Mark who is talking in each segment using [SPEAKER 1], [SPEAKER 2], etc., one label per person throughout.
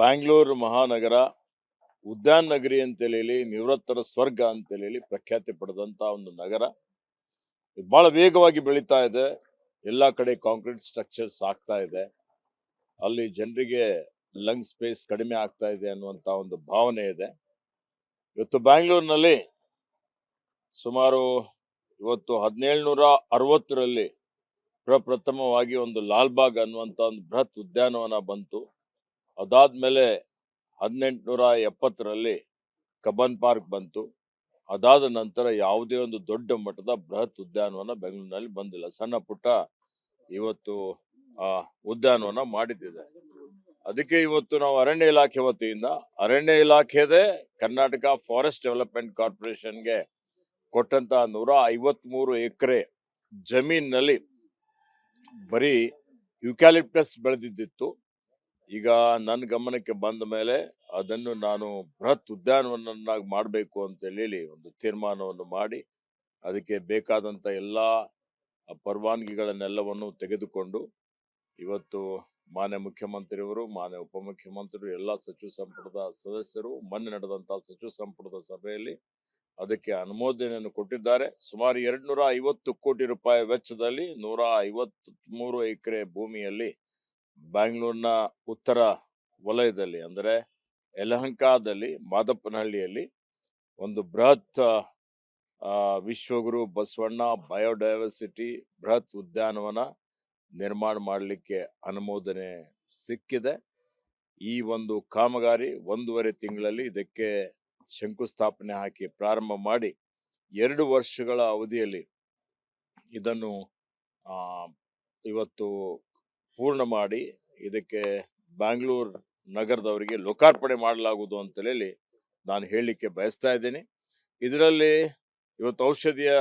[SPEAKER 1] ಬ್ಯಾಂಗ್ಳೂರು ಮಹಾನಗರ ಉದ್ಯಾನ ನಗರಿ ಅಂತೇಳಿ ನಿವೃತ್ತರ ಸ್ವರ್ಗ ಅಂತೇಳಿ ಪ್ರಖ್ಯಾತಿ ಪಡೆದಂತ ಒಂದು ನಗರ ಬಹಳ ವೇಗವಾಗಿ ಬೆಳೀತಾ ಇದೆ. ಎಲ್ಲ ಕಡೆ ಕಾಂಕ್ರೀಟ್ ಸ್ಟ್ರಕ್ಚರ್ಸ್ ಆಗ್ತಾ ಇದೆ. ಅಲ್ಲಿ ಜನರಿಗೆ ಲಂಗ್ ಸ್ಪೇಸ್ ಕಡಿಮೆ ಆಗ್ತಾ ಇದೆ ಅನ್ನುವಂತ ಒಂದು ಭಾವನೆ ಇದೆ. ಇವತ್ತು ಬ್ಯಾಂಗ್ಳೂರಿನಲ್ಲಿ ಸುಮಾರು ಇವತ್ತು 1760ರಲ್ಲಿ ಪ್ರಪ್ರಥಮವಾಗಿ ಒಂದು ಲಾಲ್ಬಾಗ್ ಅನ್ನುವಂತ ಒಂದು ಬೃಹತ್ ಉದ್ಯಾನವನ ಬಂತು. ಅದಾದ್ಮೇಲೆ 1870ರಲ್ಲಿ ಕಬ್ಬನ್ ಪಾರ್ಕ್ ಬಂತು. ಅದಾದ ನಂತರ ಯಾವುದೇ ಒಂದು ದೊಡ್ಡ ಮಟ್ಟದ ಬೃಹತ್ ಉದ್ಯಾನವನ ಬೆಂಗಳೂರಿನಲ್ಲಿ ಬಂದಿಲ್ಲ. ಸಣ್ಣ ಪುಟ್ಟ ಇವತ್ತು ಉದ್ಯಾನವನ ಮಾಡಿದ್ದಿದೆ. ಅದಕ್ಕೆ ಇವತ್ತು ನಾವು ಅರಣ್ಯ ಇಲಾಖೆ ವತಿಯಿಂದ ಅರಣ್ಯ ಇಲಾಖೆದೇ ಕರ್ನಾಟಕ ಫಾರೆಸ್ಟ್ ಡೆವಲಪ್ಮೆಂಟ್ ಕಾರ್ಪೊರೇಷನ್ಗೆ ಕೊಟ್ಟಂತ 153 ಎಕರೆ ಜಮೀನಿನಲ್ಲಿ ಬರೀ ಯುಕ್ಯಾಲಿಪ್ಟಸ್ ಬೆಳೆದಿದ್ದಿತ್ತು. ಈಗ ನನ್ನ ಗಮನಕ್ಕೆ ಬಂದ ಮೇಲೆ ಅದನ್ನು ನಾನು ಬೃಹತ್ ಉದ್ಯಾನವನನ್ನಾಗಿ ಮಾಡಬೇಕು ಅಂತ ಹೇಳಿ ಒಂದು ತೀರ್ಮಾನವನ್ನು ಮಾಡಿ ಅದಕ್ಕೆ ಬೇಕಾದಂತ ಎಲ್ಲಾ ಪರವಾನಗಿಗಳನ್ನೆಲ್ಲವನ್ನು ತೆಗೆದುಕೊಂಡು ಇವತ್ತು ಮಾನ್ಯ ಮುಖ್ಯಮಂತ್ರಿಯವರು, ಮಾನ್ಯ ಉಪಮುಖ್ಯಮಂತ್ರಿಗಳು, ಎಲ್ಲ ಸಚಿವ ಸಂಪುಟದ ಸದಸ್ಯರು ಮೊನ್ನೆ ನಡೆದಂತಹ ಸಚಿವ ಸಂಪುಟದ ಸಭೆಯಲ್ಲಿ ಅದಕ್ಕೆ ಅನುಮೋದನೆಯನ್ನು ಕೊಟ್ಟಿದ್ದಾರೆ. ಸುಮಾರು 250 ಕೋಟಿ ರೂಪಾಯಿ ವೆಚ್ಚದಲ್ಲಿ 153 ಎಕರೆ ಭೂಮಿಯಲ್ಲಿ ಬ್ಯಾಂಗ್ಳೂರಿನ ಉತ್ತರ ವಲಯದಲ್ಲಿ ಅಂದರೆ ಯಲಹಂಕದಲ್ಲಿ ಮಾದಪ್ಪನಹಳ್ಳಿಯಲ್ಲಿ ಒಂದು ಬೃಹತ್ ವಿಶ್ವಗುರು ಬಸವಣ್ಣ ಬಯೋಡೈವರ್ಸಿಟಿ ಬೃಹತ್ ಉದ್ಯಾನವನ ನಿರ್ಮಾಣ ಮಾಡಲಿಕ್ಕೆ ಅನುಮೋದನೆ ಸಿಕ್ಕಿದೆ. ಈ ಒಂದು ಕಾಮಗಾರಿ 1.5 ತಿಂಗಳಲ್ಲಿ ಇದಕ್ಕೆ ಶಂಕುಸ್ಥಾಪನೆ ಹಾಕಿ ಪ್ರಾರಂಭ ಮಾಡಿ 2 ವರ್ಷಗಳ ಅವಧಿಯಲ್ಲಿ ಇದನ್ನು ಇವತ್ತು ಪೂರ್ಣ ಮಾಡಿ ಇದಕ್ಕೆ ಬ್ಯಾಂಗ್ಳೂರ್ ನಗರದವರಿಗೆ ಲೋಕಾರ್ಪಣೆ ಮಾಡಲಾಗುವುದು ಅಂತ ಹೇಳಿ ನಾನು ಹೇಳಲಿಕ್ಕೆ ಬಯಸ್ತಾ ಇದ್ದೀನಿ. ಇದರಲ್ಲಿ ಇವತ್ತು ಔಷಧೀಯ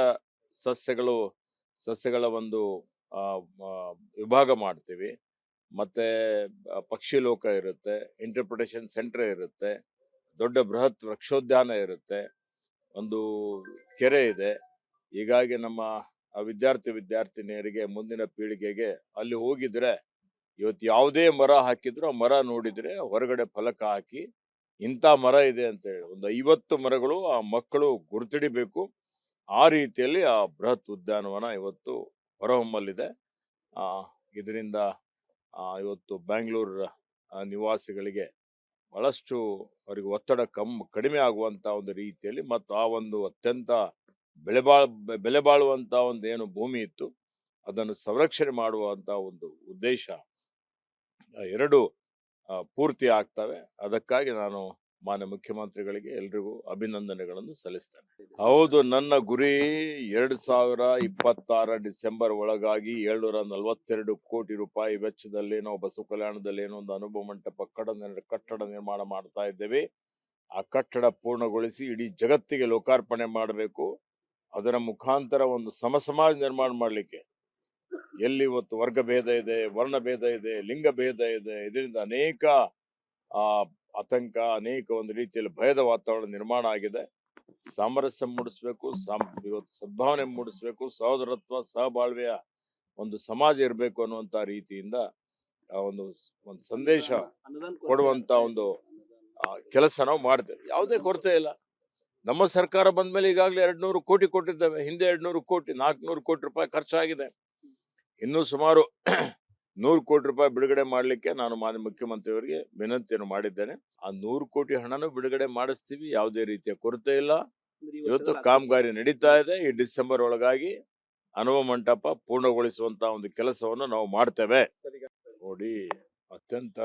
[SPEAKER 1] ಸಸ್ಯಗಳ ಒಂದು ವಿಭಾಗ ಮಾಡ್ತೀವಿ. ಮತ್ತೆ ಪಕ್ಷಿ ಲೋಕ ಇರುತ್ತೆ, ಇಂಟರ್ಪ್ರಿಟೇಷನ್ ಸೆಂಟರ್ ಇರುತ್ತೆ, ದೊಡ್ಡ ಬೃಹತ್ ವೃಕ್ಷೋದ್ಯಾನ ಇರುತ್ತೆ, ಒಂದು ಕೆರೆ ಇದೆ. ಹೀಗಾಗಿ ನಮ್ಮ ವಿದ್ಯಾರ್ಥಿನಿಯರಿಗೆ ಮುಂದಿನ ಪೀಳಿಗೆಗೆ ಅಲ್ಲಿ ಹೋಗಿದ್ರೆ ಇವತ್ತು ಯಾವುದೇ ಮರ ಹಾಕಿದ್ರು ಆ ಮರ ನೋಡಿದ್ರೆ ಹೊರಗಡೆ ಫಲಕ ಹಾಕಿ ಇಂಥ ಮರ ಇದೆ ಅಂತ ಹೇಳಿ ಒಂದು 50 ಮರಗಳು ಆ ಮಕ್ಕಳು ಗುರುತಿಡಿಬೇಕು. ಆ ರೀತಿಯಲ್ಲಿ ಆ ಬೃಹತ್ ಉದ್ಯಾನವನ ಇವತ್ತು ಹೊರಹೊಮ್ಮಲಿದೆ. ಇದರಿಂದ ಇವತ್ತು ಬ್ಯಾಂಗ್ಳೂರ್ ನಿವಾಸಿಗಳಿಗೆ ಬಹಳಷ್ಟು ಅವರಿಗೆ ಒತ್ತಡ ಕಡಿಮೆ ಆಗುವಂತ ಒಂದು ರೀತಿಯಲ್ಲಿ ಮತ್ತು ಆ ಒಂದು ಅತ್ಯಂತ ಬೆಲೆ ಬಾಳುವಂತ ಒಂದು ಏನು ಭೂಮಿ ಇತ್ತು ಅದನ್ನು ಸಂರಕ್ಷಣೆ ಮಾಡುವಂತ ಒಂದು ಉದ್ದೇಶ ಎರಡು ಪೂರ್ತಿ ಆಗ್ತವೆ. ಅದಕ್ಕಾಗಿ ನಾನು ಮಾನ್ಯ ಮುಖ್ಯಮಂತ್ರಿಗಳಿಗೆ ಎಲ್ರಿಗೂ ಅಭಿನಂದನೆಗಳನ್ನು ಸಲ್ಲಿಸ್ತೇನೆ. ಹೌದು, ನನ್ನ ಗುರಿ 2026 ಡಿಸೆಂಬರ್ ಒಳಗಾಗಿ 742 ಕೋಟಿ ರೂಪಾಯಿ ವೆಚ್ಚದಲ್ಲಿ ನಾವು ಬಸವ ಕಲ್ಯಾಣದಲ್ಲಿ ಏನೋ ಒಂದು ಅನುಭವ ಮಂಟಪ ಕಟ್ಟಡ ನಿರ್ಮಾಣ ಮಾಡ್ತಾ ಇದ್ದೇವೆ. ಆ ಕಟ್ಟಡ ಪೂರ್ಣಗೊಳಿಸಿ ಇಡೀ ಜಗತ್ತಿಗೆ ಲೋಕಾರ್ಪಣೆ ಮಾಡಬೇಕು. ಅದರ ಮುಖಾಂತರ ಒಂದು ಸಮಾಜ ನಿರ್ಮಾಣ ಮಾಡಲಿಕ್ಕೆ ಎಲ್ಲಿ ಇವತ್ತು ವರ್ಗ ಭೇದ ಇದೆ, ವರ್ಣ ಭೇದ ಇದೆ, ಲಿಂಗ ಭೇದ ಇದೆ, ಇದರಿಂದ ಅನೇಕ ಆತಂಕ, ಅನೇಕ ಒಂದು ರೀತಿಯಲ್ಲಿ ಭಯದ ವಾತಾವರಣ ನಿರ್ಮಾಣ ಆಗಿದೆ. ಸಾಮರಸ್ಯ ಮೂಡಿಸ್ಬೇಕು, ಇವತ್ತು ಸದ್ಭಾವನೆ ಮೂಡಿಸ್ಬೇಕು, ಸಹೋದರತ್ವ ಸಹಬಾಳ್ವೆಯ ಒಂದು ಸಮಾಜ ಇರಬೇಕು ಅನ್ನುವಂತ ರೀತಿಯಿಂದ ಒಂದು ಸಂದೇಶ ಕೊಡುವಂತ ಒಂದು ಕೆಲಸ ನಾವು ಮಾಡ್ತೇವೆ. ಯಾವುದೇ ಕೊರತೆ ಇಲ್ಲ. ನಮ್ಮ ಸರ್ಕಾರ ಬಂದ ಮೇಲೆ ಈಗಾಗಲೇ 200 ಕೋಟಿ ಕೊಟ್ಟಿದ್ದೇವೆ. ಹಿಂದೆ 200 ಕೋಟಿ 400 ಕೋಟಿ ರೂಪಾಯಿ ಖರ್ಚಾಗಿದೆ. ಇನ್ನೂ ಸುಮಾರು 100 ಕೋಟಿ ರೂಪಾಯಿ ಬಿಡುಗಡೆ ಮಾಡಲಿಕ್ಕೆ ನಾನು ಮಾನ್ಯ ಮುಖ್ಯಮಂತ್ರಿಯವರಿಗೆ ವಿನಂತಿಯನ್ನು ಮಾಡಿದ್ದೇನೆ. ಆ 100 ಕೋಟಿ ಹಣನೂ ಬಿಡುಗಡೆ ಮಾಡಿಸ್ತೀವಿ. ಯಾವುದೇ ರೀತಿಯ ಕೊರತೆ ಇಲ್ಲ. ಇವತ್ತು ಕಾಮಗಾರಿ ನಡೀತಾ ಇದೆ. ಈ ಡಿಸೆಂಬರ್ ಒಳಗಾಗಿ ಅನುಭವ ಮಂಟಪ ಪೂರ್ಣಗೊಳಿಸುವಂತ ಒಂದು ಕೆಲಸವನ್ನು ನಾವು ಮಾಡ್ತೇವೆ. ನೋಡಿ, ಅತ್ಯಂತ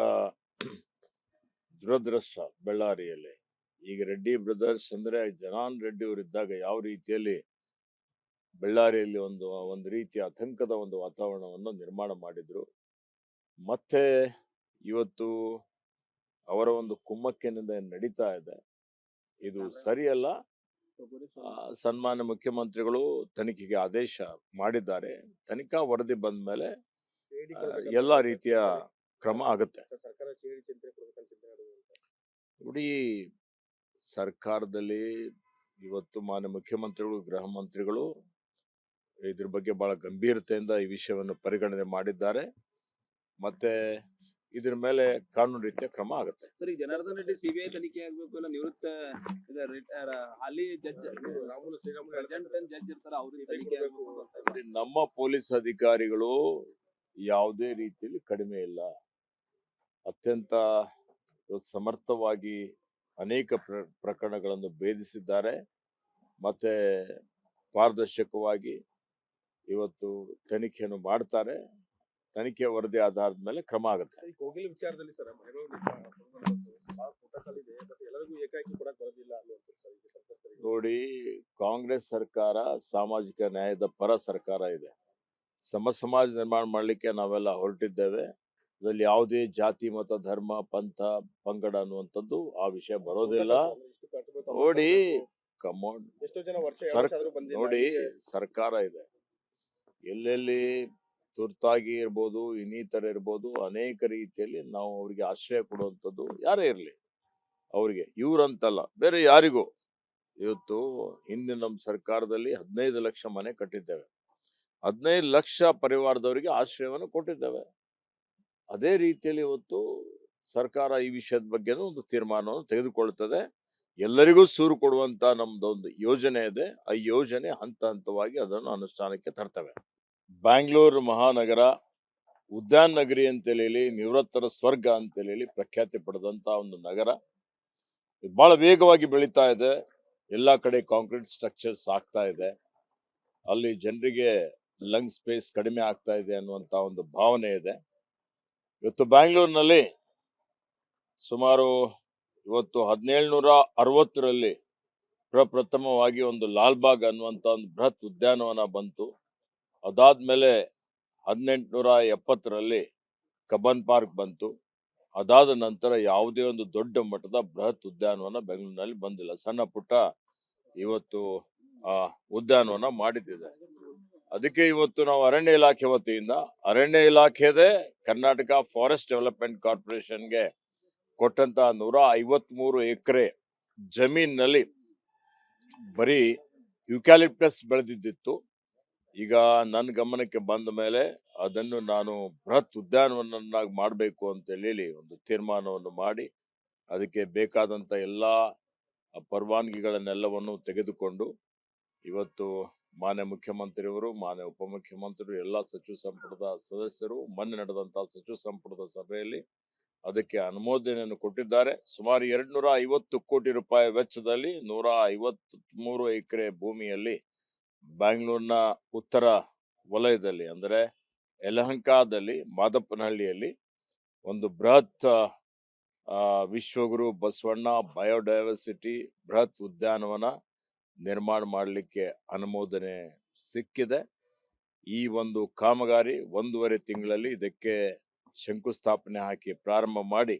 [SPEAKER 1] ದುರದೃಷ್ಟ ಬಳ್ಳಾರಿಯಲ್ಲಿ ಈಗ ರೆಡ್ಡಿ ಬ್ರದರ್ಸ್ ಅಂದ್ರೆ ಜನಾನ್ ರೆಡ್ಡಿ ಅವರಿದ್ದಾಗ ಯಾವ ರೀತಿಯಲ್ಲಿ ಬಳ್ಳಾರಿಯಲ್ಲಿ ಒಂದು ರೀತಿಯ ಆತಂಕದ ಒಂದು ವಾತಾವರಣವನ್ನು ನಿರ್ಮಾಣ ಮಾಡಿದ್ರು. ಮತ್ತೆ ಇವತ್ತು ಅವರ ಒಂದು ಕುಮ್ಮಕ್ಕಿನಿಂದ ನಡೀತಾ ಇದೆ. ಇದು ಸರಿಯಲ್ಲ. ಸನ್ಮಾನ್ಯ ಮುಖ್ಯಮಂತ್ರಿಗಳು ತನಿಖೆಗೆ ಆದೇಶ ಮಾಡಿದ್ದಾರೆ. ತನಿಖಾ ವರದಿ ಬಂದ ಮೇಲೆ ಎಲ್ಲಾ ರೀತಿಯ ಕ್ರಮ ಆಗುತ್ತೆ. ನೋಡಿ, ಸರ್ಕಾರದಲ್ಲಿ ಇವತ್ತು ಮಾನ್ಯ ಮುಖ್ಯಮಂತ್ರಿಗಳು, ಗೃಹ ಮಂತ್ರಿಗಳು ಇದ್ರ ಬಗ್ಗೆ ಬಹಳ ಗಂಭೀರತೆಯಿಂದ ಈ ವಿಷಯವನ್ನು ಪರಿಗಣನೆ ಮಾಡಿದ್ದಾರೆ. ಮತ್ತೆ ಇದ್ರ ಮೇಲೆ ಕಾನೂನು ರೀತಿಯ ಕ್ರಮ ಆಗುತ್ತೆ.
[SPEAKER 2] ಸರ್, ಈ ಜನಾರ್ದನ್ ರೆಡ್ಡಿ ಸಿಬಿಐ ತನಿಖೆ ಆಗ್ಬೇಕು, ಇಲ್ಲ ನಿವೃತ್ತ ಹಾಲಿ ಜಡ್ಜ್ ಜಡ್ಜ್ ಇರ್ತಾರ ಅವ್ರಿಗೆ ತನಿಖೆ ಆಗ್ಬೇಕು ಅಂತ.
[SPEAKER 1] ನಮ್ಮ ಪೊಲೀಸ್ ಅಧಿಕಾರಿಗಳು ಯಾವುದೇ ರೀತಿಯಲ್ಲಿ ಕಡಿಮೆ ಇಲ್ಲ, ಅತ್ಯಂತ ಸಮರ್ಥವಾಗಿ ಅನೇಕ ಪ್ರಕರಣಗಳನ್ನು ಭೇದಿಸಿದ್ದಾರೆ. ಮತ್ತೆ ಪಾರದರ್ಶಕವಾಗಿ ಇವತ್ತು ತನಿಖೆಯನ್ನು ಮಾಡ್ತಾರೆ. ತನಿಖೆ ವರದಿ ಆಧಾರದ ಮೇಲೆ ಕ್ರಮ ಆಗುತ್ತೆ.
[SPEAKER 2] ಕೋಗಿಲ್ ವಿಚಾರದಲ್ಲಿ ಸರ್, ಎಲ್ಲರಿಗೂ ಏಕಾಏಕಿ ಕೊಡಕ್ ಬರೋದಿಲ್ಲ ಅನ್ನುವಂಥದ್ದು.
[SPEAKER 1] ನೋಡಿ, ಕಾಂಗ್ರೆಸ್ ಸರ್ಕಾರ ಸಾಮಾಜಿಕ ನ್ಯಾಯದ ಪರ ಸರ್ಕಾರ ಇದೆ. ಸಮಾಜ ನಿರ್ಮಾಣ ಮಾಡಲಿಕ್ಕೆ ನಾವೆಲ್ಲ ಹೊರಟಿದ್ದೇವೆ. ಇದರಲ್ಲಿ ಯಾವುದೇ ಜಾತಿ ಮತ ಧರ್ಮ ಪಂಥ ಪಂಗಡ ಅನ್ನುವಂಥದ್ದು ಆ ವಿಷಯ ಬರೋದಿಲ್ಲ. ನೋಡಿ, ನೋಡಿ, ಸರ್ಕಾರ ಇದೆ, ಎಲ್ಲೆಲ್ಲಿ ತುರ್ತಾಗಿ ಇರ್ಬೋದು, ಇನ್ನಿತರ ಇರ್ಬೋದು, ಅನೇಕ ರೀತಿಯಲ್ಲಿ ನಾವು ಅವರಿಗೆ ಆಶ್ರಯ ಕೊಡುವಂಥದ್ದು ಯಾರೇ ಇರಲಿ, ಅವರಿಗೆ ಇವ್ರಂತಲ್ಲ ಬೇರೆ ಯಾರಿಗೂ. ಇವತ್ತು ಹಿಂದಿನ ನಮ್ಮ ಸರ್ಕಾರದಲ್ಲಿ 15 ಲಕ್ಷ ಮನೆ ಕಟ್ಟಿದ್ದೇವೆ, 15 ಲಕ್ಷ ಪರಿವಾರದವರಿಗೆ ಆಶ್ರಯವನ್ನು ಕೊಟ್ಟಿದ್ದೇವೆ. ಅದೇ ರೀತಿಯಲ್ಲಿ ಇವತ್ತು ಸರ್ಕಾರ ಈ ವಿಷಯದ ಬಗ್ಗೆನೂ ಒಂದು ತೀರ್ಮಾನವನ್ನು ತೆಗೆದುಕೊಳ್ಳುತ್ತದೆ. ಎಲ್ಲರಿಗೂ ಸೂರು ಕೊಡುವಂತ ನಮ್ದೊಂದು ಯೋಜನೆ ಇದೆ. ಆ ಯೋಜನೆ ಹಂತ ಹಂತವಾಗಿ ಅದನ್ನು ಅನುಷ್ಠಾನಕ್ಕೆ ತರ್ತವೆ. ಬ್ಯಾಂಗ್ಳೂರು ಮಹಾನಗರ ಉದ್ಯಾನ ನಗರಿ ಅಂತೇಳಿ, ನಿವೃತ್ತರ ಸ್ವರ್ಗ ಅಂತೇಳಿ ಪ್ರಖ್ಯಾತಿ ಪಡೆದಂತ ಒಂದು ನಗರ. ಬಹಳ ವೇಗವಾಗಿ ಬೆಳೀತಾ ಇದೆ. ಎಲ್ಲ ಕಡೆ ಕಾಂಕ್ರೀಟ್ ಸ್ಟ್ರಕ್ಚರ್ಸ್ ಆಗ್ತಾ ಇದೆ. ಅಲ್ಲಿ ಜನರಿಗೆ ಲಂಗ್ ಸ್ಪೇಸ್ ಕಡಿಮೆ ಆಗ್ತಾ ಇದೆ ಅನ್ನುವಂತ ಒಂದು ಭಾವನೆ ಇದೆ. ಇವತ್ತು ಬ್ಯಾಂಗ್ಳೂರಿನಲ್ಲಿ ಸುಮಾರು ಇವತ್ತು 1760ರಲ್ಲಿ ಪ್ರಪ್ರಥಮವಾಗಿ ಒಂದು ಲಾಲ್ಬಾಗ್ ಅನ್ನುವಂಥ ಒಂದು ಬೃಹತ್ ಉದ್ಯಾನವನ ಬಂತು. ಅದಾದ್ಮೇಲೆ 1870ರಲ್ಲಿ ಕಬ್ಬನ್ ಪಾರ್ಕ್ ಬಂತು. ಅದಾದ ನಂತರ ಯಾವುದೇ ಒಂದು ದೊಡ್ಡ ಮಟ್ಟದ ಬೃಹತ್ ಉದ್ಯಾನವನ ಬೆಂಗಳೂರಿನಲ್ಲಿ ಬಂದಿಲ್ಲ. ಸಣ್ಣ ಪುಟ್ಟ ಇವತ್ತು ಉದ್ಯಾನವನ ಮಾಡಿದ್ದಿದೆ. ಅದಕ್ಕೆ ಇವತ್ತು ನಾವು ಅರಣ್ಯ ಇಲಾಖೆ ವತಿಯಿಂದ, ಅರಣ್ಯ ಇಲಾಖೆದೇ ಕರ್ನಾಟಕ ಫಾರೆಸ್ಟ್ ಡೆವಲಪ್ಮೆಂಟ್ ಕಾರ್ಪೊರೇಷನ್ಗೆ ಕೊಟ್ಟಂತ 153 ಎಕರೆ ಜಮೀನಿನಲ್ಲಿ ಬರೀ ಯುಕ್ಯಾಲಿಪ್ಟಸ್ ಬೆಳೆದಿದ್ದಿತ್ತು. ಈಗ ನನ್ನ ಗಮನಕ್ಕೆ ಬಂದ ಮೇಲೆ ಅದನ್ನು ನಾನು ಬೃಹತ್ ಉದ್ಯಾನವನನ್ನಾಗಿ ಮಾಡಬೇಕು ಅಂತ ಹೇಳಿ ಒಂದು ತೀರ್ಮಾನವನ್ನು ಮಾಡಿ ಅದಕ್ಕೆ ಬೇಕಾದಂತ ಎಲ್ಲ ಪರವಾನಗಿಗಳನ್ನೆಲ್ಲವನ್ನು ತೆಗೆದುಕೊಂಡು ಇವತ್ತು ಮಾನ್ಯ ಮುಖ್ಯಮಂತ್ರಿಯವರು, ಮಾನ್ಯ ಉಪಮುಖ್ಯಮಂತ್ರಿಗಳು, ಎಲ್ಲ ಸಚಿವ ಸಂಪುಟದ ಸದಸ್ಯರು ಮೊನ್ನೆ ನಡೆದಂತಹ ಸಚಿವ ಸಂಪುಟದ ಸಭೆಯಲ್ಲಿ ಅದಕ್ಕೆ ಅನುಮೋದನೆಯನ್ನು ಕೊಟ್ಟಿದ್ದಾರೆ. ಸುಮಾರು 250 ಕೋಟಿ ರೂಪಾಯಿ ವೆಚ್ಚದಲ್ಲಿ 153 ಎಕರೆ ಭೂಮಿಯಲ್ಲಿ ಬ್ಯಾಂಗ್ಳೂರಿನ ಉತ್ತರ ವಲಯದಲ್ಲಿ ಅಂದರೆ ಯಲಹಂಕದಲ್ಲಿ ಮಾದಪ್ಪನಹಳ್ಳಿಯಲ್ಲಿ ಒಂದು ಬೃಹತ್ ವಿಶ್ವಗುರು ಬಸವಣ್ಣ ಬಯೋಡೈವರ್ಸಿಟಿ ಬೃಹತ್ ಉದ್ಯಾನವನ ನಿರ್ಮಾಣ ಮಾಡಲಿಕ್ಕೆ ಅನುಮೋದನೆ ಸಿಕ್ಕಿದೆ. ಈ ಒಂದು ಕಾಮಗಾರಿ 1.5 ತಿಂಗಳಲ್ಲಿ ಇದಕ್ಕೆ ಶಂಕುಸ್ಥಾಪನೆ ಹಾಕಿ ಪ್ರಾರಂಭ ಮಾಡಿ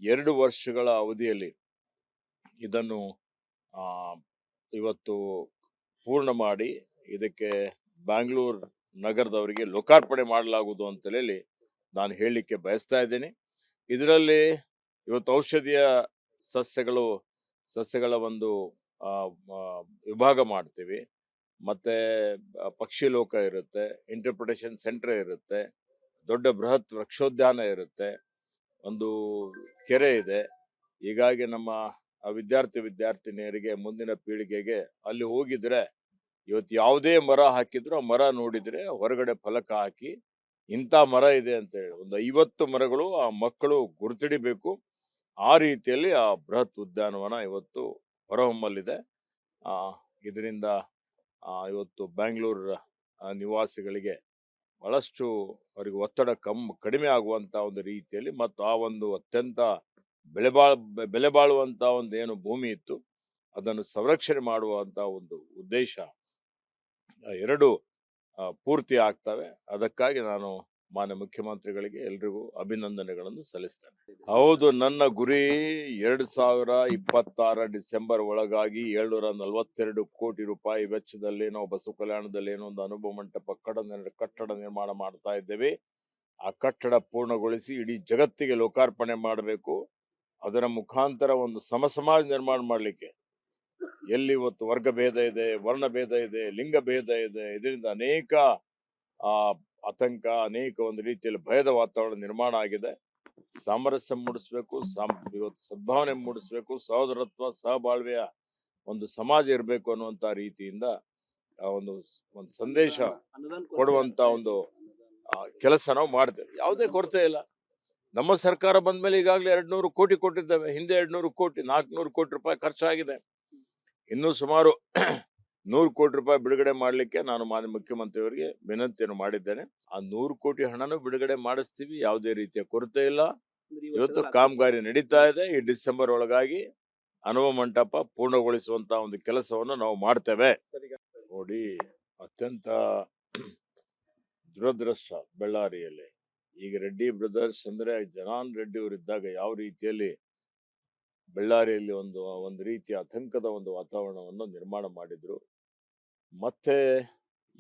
[SPEAKER 1] 2 ವರ್ಷಗಳ ಅವಧಿಯಲ್ಲಿ ಇದನ್ನು ಇವತ್ತು ಪೂರ್ಣ ಮಾಡಿ ಇದಕ್ಕೆ ಬ್ಯಾಂಗ್ಳೂರ್ ನಗರದವರಿಗೆ ಲೋಕಾರ್ಪಣೆ ಮಾಡಲಾಗುವುದು ಅಂತ ಹೇಳಿ ನಾನು ಹೇಳಲಿಕ್ಕೆ ಬಯಸ್ತಾ ಇದ್ದೀನಿ. ಇದರಲ್ಲಿ ಇವತ್ತು ಔಷಧೀಯ ಸಸ್ಯಗಳ ಒಂದು ವಿಭಾಗ ಮಾಡ್ತೀವಿ, ಮತ್ತೆ ಪಕ್ಷಿ ಲೋಕ ಇರುತ್ತೆ, ಇಂಟರ್ಪ್ರಿಟೇಷನ್ ಸೆಂಟರ್ ಇರುತ್ತೆ, ದೊಡ್ಡ ಬೃಹತ್ ವೃಕ್ಷೋದ್ಯಾನ ಇರುತ್ತೆ, ಒಂದು ಕೆರೆ ಇದೆ. ಹೀಗಾಗಿ ನಮ್ಮ ವಿದ್ಯಾರ್ಥಿನಿಯರಿಗೆ ಮುಂದಿನ ಪೀಳಿಗೆಗೆ ಅಲ್ಲಿ ಹೋಗಿದ್ರೆ ಇವತ್ತು ಯಾವುದೇ ಮರ ಹಾಕಿದ್ರು ಆ ಮರ ನೋಡಿದ್ರೆ ಹೊರಗಡೆ ಫಲಕ ಹಾಕಿ ಇಂಥ ಮರ ಇದೆ ಅಂತ ಹೇಳಿ ಒಂದು 50 ಮರಗಳು ಆ ಮಕ್ಕಳು ಗುರುತಿಡಿಬೇಕು. ಆ ರೀತಿಯಲ್ಲಿ ಆ ಬೃಹತ್ ಉದ್ಯಾನವನ ಇವತ್ತು ಹೊರಹೊಮ್ಮಲಿದೆ. ಇದರಿಂದ ಇವತ್ತು ಬ್ಯಾಂಗ್ಳೂರ್ ನಿವಾಸಿಗಳಿಗೆ ಬಹಳಷ್ಟು ಅವರಿಗೆ ಒತ್ತಡ ಕಡಿಮೆ ಆಗುವಂತ ಒಂದು ರೀತಿಯಲ್ಲಿ ಮತ್ತು ಆ ಒಂದು ಅತ್ಯಂತ ಬೆಲೆ ಬಾಳುವಂತ ಒಂದು ಏನು ಭೂಮಿ ಇತ್ತು ಅದನ್ನು ಸಂರಕ್ಷಣೆ ಮಾಡುವಂತ ಒಂದು ಉದ್ದೇಶ ಎರಡು ಪೂರ್ತಿ ಆಗ್ತವೆ. ಅದಕ್ಕಾಗಿ ನಾನು ಮಾನ್ಯ ಮುಖ್ಯಮಂತ್ರಿಗಳಿಗೆ ಎಲ್ರಿಗೂ ಅಭಿನಂದನೆಗಳನ್ನು ಸಲ್ಲಿಸ್ತೇನೆ. ಹೌದು, ನನ್ನ ಗುರಿ 2026 ಡಿಸೆಂಬರ್ ಒಳಗಾಗಿ 742 ಕೋಟಿ ರೂಪಾಯಿ ವೆಚ್ಚದಲ್ಲಿ ನಾವು ಬಸವ ಕಲ್ಯಾಣದಲ್ಲಿ ಏನೋ ಒಂದು ಅನುಭವ ಮಂಟಪ ಕಟ್ಟಡ ನಿರ್ಮಾಣ ಮಾಡ್ತಾ ಇದ್ದೇವೆ. ಆ ಕಟ್ಟಡ ಪೂರ್ಣಗೊಳಿಸಿ ಇಡೀ ಜಗತ್ತಿಗೆ ಲೋಕಾರ್ಪಣೆ ಮಾಡಬೇಕು. ಅದರ ಮುಖಾಂತರ ಒಂದು ಸಮಾಜ ನಿರ್ಮಾಣ ಮಾಡಲಿಕ್ಕೆ, ಎಲ್ಲಿ ಇವತ್ತು ವರ್ಗ ಭೇದ ಇದೆ, ವರ್ಣ ಭೇದ ಇದೆ, ಲಿಂಗ ಭೇದ ಇದೆ, ಇದರಿಂದ ಅನೇಕ ಆತಂಕ, ಅನೇಕ ಒಂದು ರೀತಿಯಲ್ಲಿ ಭಯದ ವಾತಾವರಣ ನಿರ್ಮಾಣ ಆಗಿದೆ. ಸಾಮರಸ್ಯ ಮೂಡಿಸ್ಬೇಕು, ಇವತ್ತು ಸದ್ಭಾವನೆ ಮೂಡಿಸ್ಬೇಕು, ಸಹೋದರತ್ವ ಸಹಬಾಳ್ವೆಯ ಒಂದು ಸಮಾಜ ಇರಬೇಕು ಅನ್ನುವಂತ ರೀತಿಯಿಂದ ಒಂದು ಸಂದೇಶ
[SPEAKER 2] ಅನುದಾನ
[SPEAKER 1] ಕೊಡುವಂತ ಒಂದು ಕೆಲಸ ನಾವು ಮಾಡ್ತೇವೆ. ಯಾವುದೇ ಕೊರತೆ ಇಲ್ಲ. ನಮ್ಮ ಸರ್ಕಾರ ಬಂದ್ಮೇಲೆ ಈಗಾಗಲೇ 200 ಕೋಟಿ ಕೊಟ್ಟಿದ್ದೇವೆ. ಹಿಂದೆ 200 ಕೋಟಿ 400 ಕೋಟಿ ರೂಪಾಯಿ ಖರ್ಚಾಗಿದೆ. ಇನ್ನೂ ಸುಮಾರು 100 ಕೋಟಿ ರೂಪಾಯಿ ಬಿಡುಗಡೆ ಮಾಡಲಿಕ್ಕೆ ನಾನು ಮಾನ್ಯ ಮುಖ್ಯಮಂತ್ರಿಯವರಿಗೆ ವಿನಂತಿಯನ್ನು ಮಾಡಿದ್ದೇನೆ. ಆ 100 ಕೋಟಿ ಹಣನೂ ಬಿಡುಗಡೆ ಮಾಡಿಸ್ತೀವಿ. ಯಾವುದೇ ರೀತಿಯ ಕೊರತೆ ಇಲ್ಲ. ಇವತ್ತು ಕಾಮಗಾರಿ ನಡೀತಾ ಇದೆ. ಈ ಡಿಸೆಂಬರ್ ಒಳಗಾಗಿ ಅನುಭವ ಮಂಟಪ ಪೂರ್ಣಗೊಳಿಸುವಂತ ಒಂದು ಕೆಲಸವನ್ನು ನಾವು ಮಾಡ್ತೇವೆ. ನೋಡಿ, ಅತ್ಯಂತ ದುರದೃಷ್ಟ ಬಳ್ಳಾರಿಯಲ್ಲಿ ಈಗ ರೆಡ್ಡಿ ಬ್ರದರ್ಸ್ ಅಂದ್ರೆ ಜನಾನ್ ರೆಡ್ಡಿ ಅವರಿದ್ದಾಗ ಯಾವ ರೀತಿಯಲ್ಲಿ ಬಳ್ಳಾರಿಯಲ್ಲಿ ಒಂದು ರೀತಿಯ ಆತಂಕದ ಒಂದು ವಾತಾವರಣವನ್ನು ನಿರ್ಮಾಣ ಮಾಡಿದ್ರು. ಮತ್ತೆ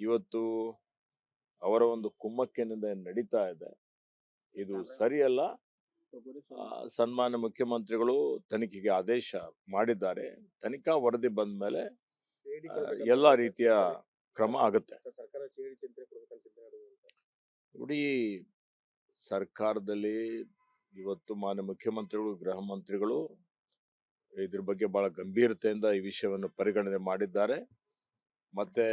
[SPEAKER 1] ಇವತ್ತು ಅವರ ಒಂದು ಕುಮ್ಮಕ್ಕಿನಿಂದ ನಡೀತಾ ಇದೆ. ಇದು ಸರಿಯಲ್ಲ. ಸನ್ಮಾನ್ಯ ಮುಖ್ಯಮಂತ್ರಿಗಳು ತನಿಖೆಗೆ ಆದೇಶ ಮಾಡಿದ್ದಾರೆ. ತನಿಖಾ ವರದಿ ಬಂದ ಮೇಲೆ ಎಲ್ಲಾ ರೀತಿಯ ಕ್ರಮ ಆಗುತ್ತೆ. ನೋಡಿ, ಸರ್ಕಾರದಲ್ಲಿ ಇವತ್ತು ಮಾನ್ಯ ಮುಖ್ಯಮಂತ್ರಿಗಳು, ಗೃಹ ಮಂತ್ರಿಗಳು ಇದ್ರ ಬಗ್ಗೆ ಬಹಳ ಗಂಭೀರತೆಯಿಂದ ಈ ವಿಷಯವನ್ನು ಪರಿಗಣನೆ ಮಾಡಿದ್ದಾರೆ. ಮತ್ತೆ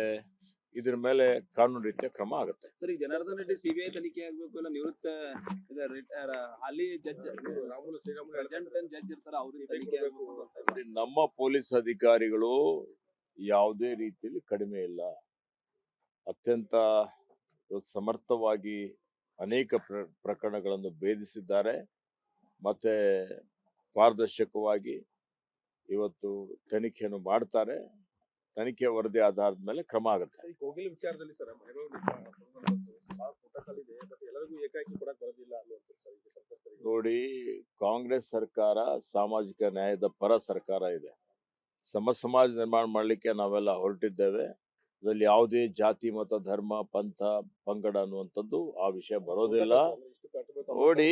[SPEAKER 1] ಇದ್ರ ಮೇಲೆ ಕಾನೂನು ರೀತಿಯ ಕ್ರಮ ಆಗುತ್ತೆ.
[SPEAKER 2] ಸರ್, ಈಗ ಜನಾರ್ದನ್ ರೆಡ್ಡಿ ಸಿಬಿಐ ತನಿಖೆ ಆಗ್ಬೇಕು, ಇಲ್ಲ ನಿವೃತ್ತ ಹಾಲಿ ಜಡ್ಜ್ ಜಡ್ಜ್ ಇರ್ತಾರ ಅವ್ರಿಗೆ ತನಿಖೆ ಆಗ್ಬೇಕು ಅಂತ
[SPEAKER 1] ನೋಡಿ, ನಮ್ಮ ಪೊಲೀಸ್ ಅಧಿಕಾರಿಗಳು ಯಾವುದೇ ರೀತಿಯಲ್ಲಿ ಕಡಿಮೆ ಇಲ್ಲ. ಅತ್ಯಂತ ಸಮರ್ಥವಾಗಿ ಅನೇಕ ಪ್ರಕರಣಗಳನ್ನು ಭೇದಿಸಿದ್ದಾರೆ. ಮತ್ತೆ ಪಾರದರ್ಶಕವಾಗಿ ಇವತ್ತು ತನಿಖೆಯನ್ನು ಮಾಡ್ತಾರೆ. ತನಿಖೆ ವರದಿ ಆಧಾರದ ಮೇಲೆ ಕ್ರಮ ಆಗುತ್ತೆ.
[SPEAKER 3] ಕೋಗಿಲ್ ವಿಚಾರದಲ್ಲಿ ಸರ್ ಎಲ್ಲರಿಗೂ ಏಕಾಏಕಿ ಕೊಡಕ್ ಬರೋದಿಲ್ಲ
[SPEAKER 1] ನೋಡಿ, ಕಾಂಗ್ರೆಸ್ ಸರ್ಕಾರ ಸಾಮಾಜಿಕ ನ್ಯಾಯದ ಪರ ಸರ್ಕಾರ ಇದೆ. ಸಮಾಜ ನಿರ್ಮಾಣ ಮಾಡಲಿಕ್ಕೆ ನಾವೆಲ್ಲ ಹೊರಟಿದ್ದೇವೆ. ಇದರಲ್ಲಿ ಯಾವುದೇ ಜಾತಿ, ಮತ, ಧರ್ಮ, ಪಂಥ, ಪಂಗಡ ಅನ್ನುವಂಥದ್ದು ಆ ವಿಷಯ ಬರೋದಿಲ್ಲ. ನೋಡಿ,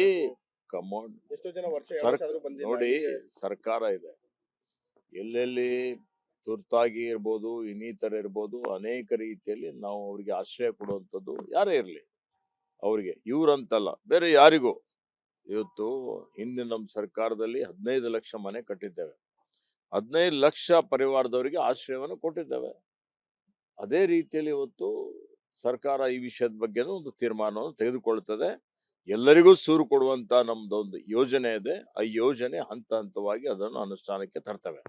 [SPEAKER 1] ಕಮೌಂಟ್
[SPEAKER 3] ಎಷ್ಟೋ ಜನ
[SPEAKER 1] ನೋಡಿ, ಸರ್ಕಾರ ಇದೆ. ಎಲ್ಲೆಲ್ಲಿ ತುರ್ತಾಗಿ ಇರ್ಬೋದು, ಇನ್ನಿತರ ಇರ್ಬೋದು, ಅನೇಕ ರೀತಿಯಲ್ಲಿ ನಾವು ಅವರಿಗೆ ಆಶ್ರಯ ಕೊಡುವಂಥದ್ದು ಯಾರೇ ಇರಲಿ ಅವರಿಗೆ, ಇವ್ರಂತಲ್ಲ ಬೇರೆ ಯಾರಿಗೂ. ಇವತ್ತು ಹಿಂದೆ ನಮ್ಮ ಸರ್ಕಾರದಲ್ಲಿ 15 ಲಕ್ಷ ಮನೆ ಕಟ್ಟಿದ್ದೇವೆ. 15 ಲಕ್ಷ ಪರಿವಾರದವರಿಗೆ ಆಶ್ರಯವನ್ನು ಕೊಟ್ಟಿದ್ದೇವೆ. ಅದೇ ರೀತಿಯಲ್ಲಿ ಇವತ್ತು ಸರ್ಕಾರ ಈ ವಿಷಯದ ಬಗ್ಗೆನೂ ಒಂದು ತೀರ್ಮಾನವನ್ನು ತೆಗೆದುಕೊಳ್ಳುತ್ತದೆ. ಎಲ್ಲರಿಗೂ ಸೂರು ಕೊಡುವಂತ ನಮ್ದೊಂದು ಯೋಜನೆ ಇದೆ. ಆ ಯೋಜನೆ ಹಂತ ಹಂತವಾಗಿ ಅದನ್ನು ಅನುಷ್ಠಾನಕ್ಕೆ ತರ್ತವೆ.